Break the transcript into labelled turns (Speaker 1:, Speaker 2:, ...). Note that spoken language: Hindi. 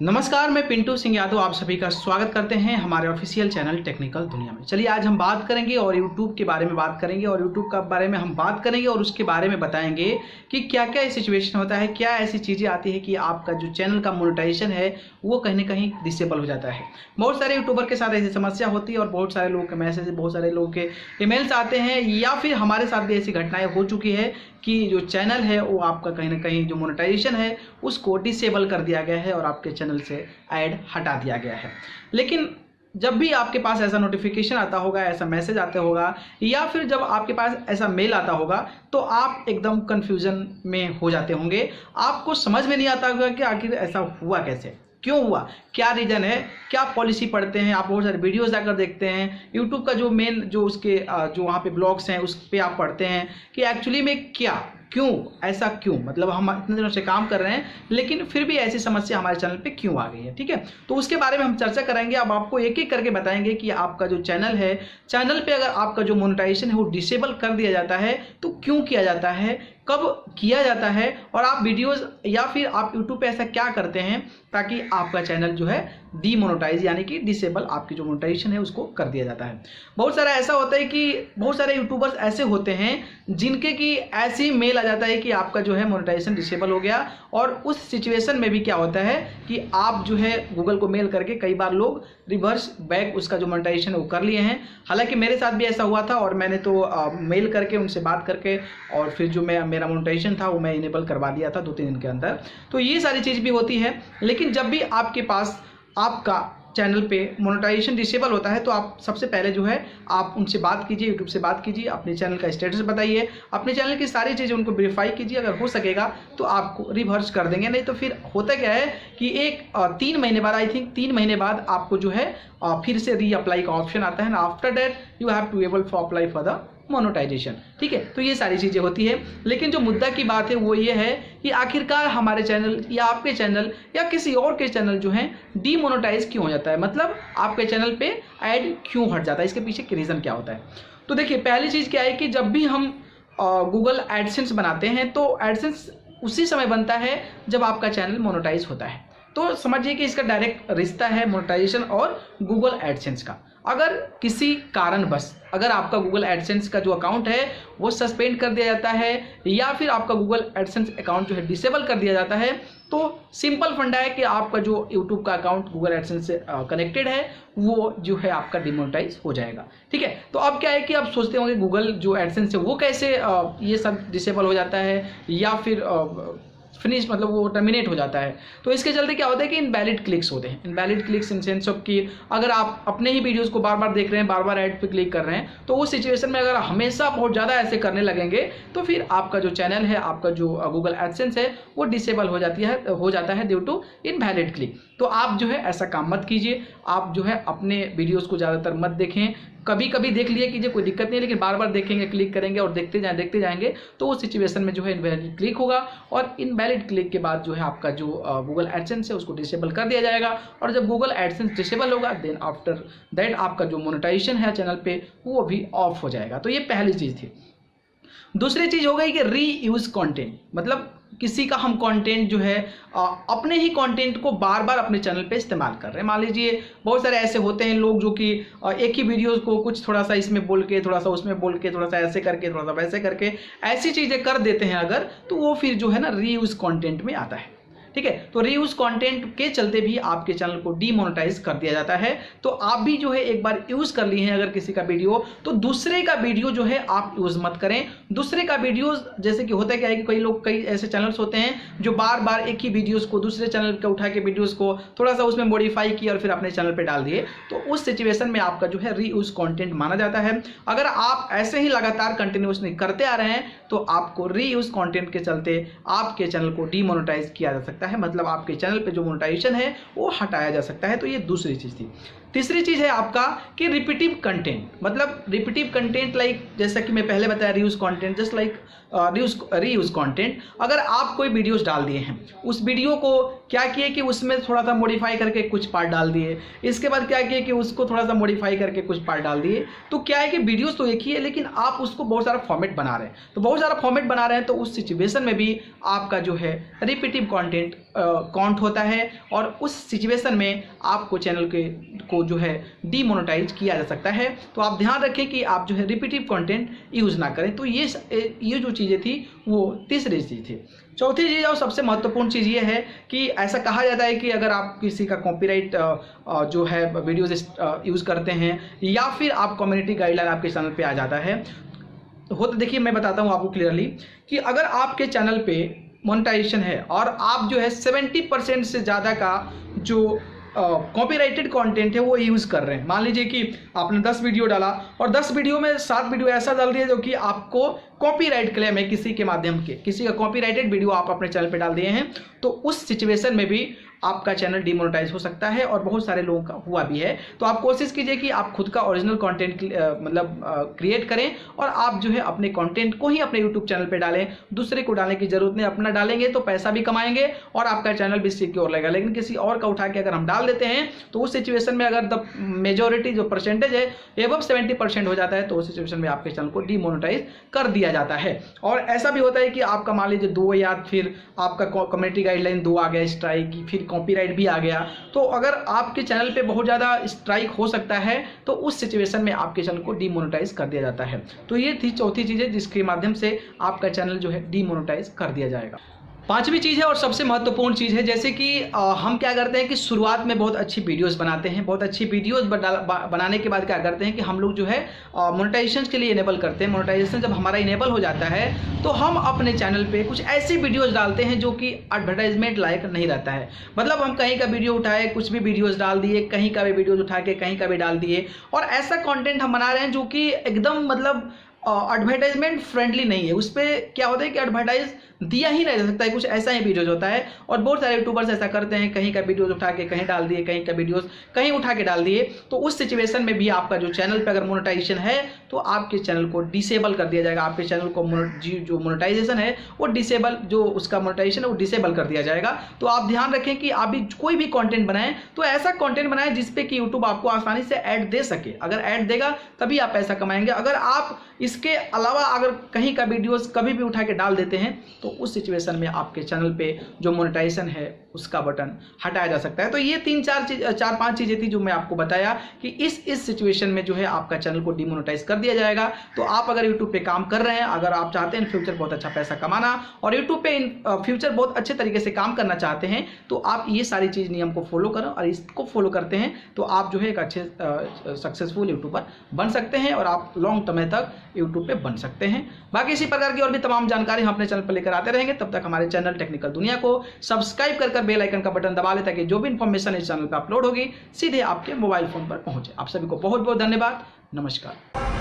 Speaker 1: नमस्कार, मैं पिंटू सिंह यादव आप सभी का स्वागत करते हैं हमारे ऑफिशियल चैनल टेक्निकल दुनिया में। चलिए आज हम बात करेंगे और यूट्यूब के बारे में बात करेंगे और यूट्यूब के बारे में हम बात करेंगे और उसके बारे में बताएंगे कि क्या क्या सिचुएशन होता है, क्या ऐसी चीज़ें आती है कि आपका जो चैनल का मोनेटाइजेशन है वो कहीं ना कहीं डिसेबल हो जाता है। बहुत सारे यूट्यूबर के साथ ऐसी समस्या होती है और बहुत सारे लोगों के मैसेज, बहुत सारे लोगों के ईमेल्स आते हैं या फिर हमारे साथ भी ऐसी घटनाएं हो चुकी है कि जो चैनल है वो आपका कहीं ना कहीं जो मोनेटाइजेशन है उसको डिसेबल कर दिया गया है और आपके चैनल से ऐड हटा दिया गया है। लेकिन जब भी आपके पास ऐसा नोटिफिकेशन आता होगा, ऐसा मैसेज आता होगा या फिर जब आपके पास ऐसा मेल आता होगा तो आप एकदम कंफ्यूजन में हो जाते होंगे। आपको समझ में नहीं आता होगा कि आखिर ऐसा हुआ कैसे, क्यों हुआ, क्या रीज़न है, क्या पॉलिसी पढ़ते हैं आप, बहुत सारे वीडियोस जाकर देखते हैं, यूट्यूब का जो मेन जो उसके जो वहाँ पे ब्लॉग्स हैं उस पर आप पढ़ते हैं कि एक्चुअली में क्या, क्यों, ऐसा क्यों, मतलब हम इतने दिनों से काम कर रहे हैं लेकिन फिर भी ऐसी समस्या हमारे चैनल पे क्यों आ गई है। ठीक है, तो उसके बारे में हम चर्चा करेंगे। अब आपको एक एक करके बताएंगे कि आपका जो चैनल है, चैनल पे अगर आपका जो मोनेटाइजेशन है वो डिसेबल कर दिया जाता है तो क्यों किया जाता है, कब किया जाता है और आप वीडियोस या फिर आप यूट्यूब पे ऐसा क्या करते हैं ताकि आपका चैनल जो है डीमोनेटाइज यानी कि डिसेबल आपकी जो मोनेटाइजेशन है उसको कर दिया जाता है। बहुत सारा ऐसा होता है कि बहुत सारे यूट्यूबर्स ऐसे होते हैं जिनके की ऐसी मेल आ जाता है कि आपका जो है मोनेटाइजेशन डिसेबल हो गया और उस सिचुएशन में भी क्या होता है कि आप जो है गूगल को मेल करके कई बार लोग रिवर्स बैक उसका जो मोनेटाइजेशन है वो कर लिए हैं। हालांकि मेरे साथ भी ऐसा हुआ था और मैंने तो मेल करके उनसे बात करके और फिर जो मेरा मोनेटाइजेशन था वो मैं इनेबल करवा दिया था 2-3 दिन के अंदर। तो ये सारी चीज़ भी होती है। लेकिन जब भी आपके पास आपका चैनल पे मोनेटाइजेशन डिसेबल होता है तो आप सबसे पहले जो है आप उनसे बात कीजिए, यूट्यूब से बात कीजिए, अपने चैनल का स्टेटस बताइए, अपने चैनल की सारी चीज़ें उनको वेरीफाई कीजिए। अगर हो सकेगा तो आपको रिवर्स कर देंगे, नहीं तो फिर होता क्या है कि 3 महीने बाद, आई थिंक 3 महीने बाद आपको जो है फिर से रीअप्लाई का ऑप्शन आता है ना। After that you have to able for apply for the monetization. ठीक है, तो ये सारी चीज़ें होती है। लेकिन जो मुद्दा की बात है वो ये है कि आखिरकार हमारे चैनल या आपके चैनल या किसी और के चैनल जो है डीमोनेटाइज क्यों हो जाता है, मतलब आपके चैनल पे ऐड क्यों हट जाता है, इसके पीछे की रीज़न क्या होता है। तो देखिए, पहली चीज़ क्या है कि जब भी हम गूगल एडसेंस बनाते हैं तो एडसेंस उसी समय बनता है जब आपका चैनल मोनेटाइज होता है। तो समझिए कि इसका डायरेक्ट रिश्ता है मोनेटाइजेशन और गूगल एडसेंस का। अगर किसी कारणवश अगर आपका गूगल एडसेंस का जो अकाउंट है वो सस्पेंड कर दिया जाता है या फिर आपका गूगल एडसेंस अकाउंट जो है डिसेबल कर दिया जाता है तो सिंपल फंडा है कि आपका जो यूट्यूब का अकाउंट गूगल एडसेंस से कनेक्टेड है वो जो है आपका डिमोनेटाइज हो जाएगा। ठीक है, तो अब क्या है कि आप सोचते होंगे गूगल जो एडसेंस है वो कैसे ये सब डिसेबल हो जाता है या फिर फिनिश, मतलब वो टर्मिनेट हो जाता है। तो इसके चलते क्या होता है कि इनवैलिड क्लिक्स होते हैं। Invalid clicks in sense of कि अगर आप अपने ही वीडियोस को बार बार देख रहे हैं, बार बार ऐड पे क्लिक कर रहे हैं, तो उस सिचुएशन में अगर हमेशा बहुत ज़्यादा ऐसे करने लगेंगे तो फिर आपका जो चैनल है, आपका जो गूगल एडसेंस है वो डिसेबल हो जाता है ड्यू टू इनवैलिड क्लिक। तो आप जो है ऐसा काम मत कीजिए। आप जो है अपने वीडियोज़ को ज़्यादातर मत देखें, कभी कभी देख लिया कीजिए, कोई दिक्कत नहीं है, लेकिन बार बार देखेंगे, क्लिक करेंगे और देखते जाएंगे तो उस सिचुएशन में जो है इनवैलिड क्लिक होगा और इनवैलिड क्लिक के बाद जो है आपका जो गूगल एडसेंस है उसको डिसेबल कर दिया जाएगा। और जब गूगल एडसेंस डिसेबल होगा देन आफ्टर दैट आपका जो मोनेटाइजेशन है चैनल पे वो भी ऑफ हो जाएगा। तो ये पहली चीज़ थी। दूसरी चीज़ हो गई कि रीयूज कंटेंट, मतलब किसी का हम कंटेंट जो है अपने ही कंटेंट को बार बार अपने चैनल पे इस्तेमाल कर रहे हैं। मान लीजिए बहुत सारे ऐसे होते हैं लोग जो कि एक ही वीडियोस को कुछ थोड़ा सा इसमें बोल के, थोड़ा सा उसमें बोल के, थोड़ा सा ऐसे करके, थोड़ा सा वैसे करके ऐसी चीज़ें कर देते हैं अगर, तो वो फिर जो है ना रीयूज कंटेंट में आता है। ठीक है, तो रीयूज कंटेंट के चलते भी आपके चैनल को डीमोनेटाइज कर दिया जाता है। तो आप भी जो है एक बार यूज कर लिए हैं अगर किसी का वीडियो, तो दूसरे का वीडियो जो है आप यूज मत करें। दूसरे का वीडियो जैसे कि होता क्या है कि कई ऐसे चैनल्स होते हैं जो बार बार एक ही वीडियोस को दूसरे चैनल पे उठा के वीडियोस को थोड़ा सा उसमें मॉडिफाई किया और फिर अपने चैनल पे डाल दिए, तो उस सिचुएशन में आपका जो है रीयूज कंटेंट माना जाता है। अगर आप ऐसे ही लगातार कंटिन्यूसली करते आ रहे हैं तो आपको रीयूज कंटेंट के चलते आपके चैनल को डीमोनेटाइज किया जा सकता है, मतलब आपके चैनल पे जो मोनेटाइजेशन है वो हटाया जा सकता है। तो ये दूसरी चीज़ थी। तीसरी चीज़ है आपका कि रिपीटिव कंटेंट, मतलब रिपीटिव कंटेंट लाइक जैसा कि मैं पहले बताया reuse content, just like reuse content. अगर आप कोई वीडियोस डाल दिए हैं, उस वीडियो को क्या किए कि उसमें थोड़ा सा मॉडिफाई करके कुछ पार्ट डाल दिए, इसके बाद क्या किए कि उसको थोड़ा सा मॉडिफाई करके कुछ पार्ट डाल दिए, तो क्या है कि वीडियोस तो एक ही है लेकिन आप उसको बहुत सारा फॉर्मेट बना रहे हैं। तो बहुत सारा फॉर्मेट बना रहे हैं तो उस सिचुएशन में भी आपका जो है रिपीटिव कंटेंट काउंट होता है और उस सिचुएशन में आपको चैनल को जो है डीमोनेटाइज किया जा सकता है। तो आप ध्यान रखें कि आप जो है रिपीटिव कंटेंट यूज़ ना करें। तो ये जो चीज़ें थी वो तीसरी चीज़ थी। चौथी चीज़ और सबसे महत्वपूर्ण चीज़ ये है कि ऐसा कहा जाता है कि अगर आप किसी का कॉपीराइट जो है वीडियोज यूज़ करते हैं या फिर आप कम्युनिटी गाइडलाइन आपके चैनल पे आ जाता है तो देखिए मैं बताता हूँ आपको क्लियरली कि अगर आपके चैनल पे मोनेटाइजेशन है और आप जो है 70% से ज़्यादा का जो कॉपीराइटेड कंटेंट है वो यूज़ कर रहे हैं। मान लीजिए कि आपने 10 वीडियो डाला और 10 वीडियो में 7 वीडियो ऐसा डाल दिया जो कि आपको कॉपीराइट क्लेम है किसी के माध्यम के, किसी का कॉपीराइटेड वीडियो आप अपने चैनल पे डाल दिए हैं, तो उस सिचुएशन में भी आपका चैनल डिमोनेटाइज हो सकता है और बहुत सारे लोगों का हुआ भी है। तो आप कोशिश कीजिए कि आप खुद का ओरिजिनल कंटेंट क्रिएट करें और आप जो है अपने कंटेंट को ही अपने यूट्यूब चैनल पे डालें, दूसरे को डालने की जरूरत नहीं। अपना डालेंगे तो पैसा भी कमाएंगे और आपका चैनल भी सिक्योर रहेगा। लेकिन किसी और का उठा के अगर हम डाल देते हैं तो उस सिचुएशन में अगर द मेजोरिटी जो परसेंटेज है एबव 70% हो जाता है तो उस सिचुएशन में आपके चैनल को डिमोनेटाइज कर दिया जाता है। और ऐसा भी होता है कि आपका मान लीजिए 2 या फिर आपका कम्युनिटी गाइडलाइन 2 आ गया स्ट्राइक, फिर कॉपीराइट भी आ गया, तो अगर आपके चैनल पे बहुत ज़्यादा स्ट्राइक हो सकता है तो उस सिचुएशन में आपके चैनल को डीमोनेटाइज कर दिया जाता है। तो ये थी चौथी चीज़ें जिसके माध्यम से आपका चैनल जो है डीमोनेटाइज कर दिया जाएगा। पांचवी चीज़ है और सबसे महत्वपूर्ण चीज़ है, जैसे कि हम क्या करते हैं कि शुरुआत में बहुत अच्छी वीडियोस बनाते हैं। बहुत अच्छी वीडियोस बनाने के बाद क्या करते हैं कि हम लोग जो है मोनेटाइजेशन के लिए इनेबल करते हैं। मोनेटाइजेशन जब हमारा इनेबल हो जाता है तो हम अपने चैनल पे कुछ ऐसी वीडियोस डालते हैं जो कि एडवर्टाइजमेंट लायक नहीं रहता है। मतलब हम कहीं का वीडियो उठाए, कुछ भी वीडियोस डाल दिए, कहीं का भी वीडियोस उठा के कहीं का भी डाल दिए और ऐसा कंटेंट हम बना रहे हैं जो कि एकदम मतलब एडवर्टाइजमेंट फ्रेंडली नहीं है। उस पर क्या होता है कि एडवर्टाइज दिया ही नहीं जा सकता है, कुछ ऐसा ही वीडियोज होता है। और बहुत सारे यूट्यूबर्स ऐसा करते हैं, कहीं का वीडियोज उठा के कहीं डाल दिए, कहीं का वीडियोज कहीं उठा के डाल दिए। तो उस सिचुएशन में भी आपका जो चैनल पे अगर मोनेटाइजेशन है तो आपके चैनल को डिसेबल कर दिया जाएगा। आपके चैनल को जो मोनेटाइजेशन है वो डिसेबल, जो उसका मोनेटाइजेशन है वो डिसेबल कर दिया जाएगा। तो आप ध्यान रखें कि आप भी कोई भी कंटेंट बनाएं तो ऐसा कंटेंट बनाएं जिसपे कि यूट्यूब आपको आसानी से ऐड दे सके। अगर ऐड देगा तभी आप पैसा कमाएंगे। अगर आप इसके अलावा अगर कहीं का वीडियोस कभी भी उठा के डाल देते हैं तो उस सिचुएशन में आपके चैनल पे जो मोनेटाइजेशन है उसका बटन हटाया जा सकता है। तो ये 4-5 चीज़ें थी जो मैं आपको बताया कि इस सिचुएशन में जो है आपका चैनल को डिमोनेटाइज कर दिया जाएगा। तो आप अगर यूट्यूब पे काम कर रहे हैं, अगर आप चाहते हैं इन फ्यूचर बहुत अच्छा पैसा कमाना और यूट्यूब पे इन फ्यूचर बहुत अच्छे तरीके से काम करना चाहते हैं तो आप ये सारी चीज़ नियम को फॉलो करो और इसको फॉलो करते हैं तो आप जो है एक अच्छे सक्सेसफुल यूट्यूबर बन सकते हैं और आप लॉन्ग टर्म तक यूट्यूब पे बन सकते हैं। बाकी इसी प्रकार की और भी तमाम जानकारी हम अपने चैनल पर लेकर आते रहेंगे। तब तक हमारे चैनल टेक्निकल दुनिया को सब्सक्राइब कर बेल आइकन का बटन दबा ले ताकि जो भी इंफॉर्मेशन इस चैनल पर अपलोड होगी सीधे आपके मोबाइल फोन पर पहुंचे। आप सभी को बहुत बहुत धन्यवाद। नमस्कार।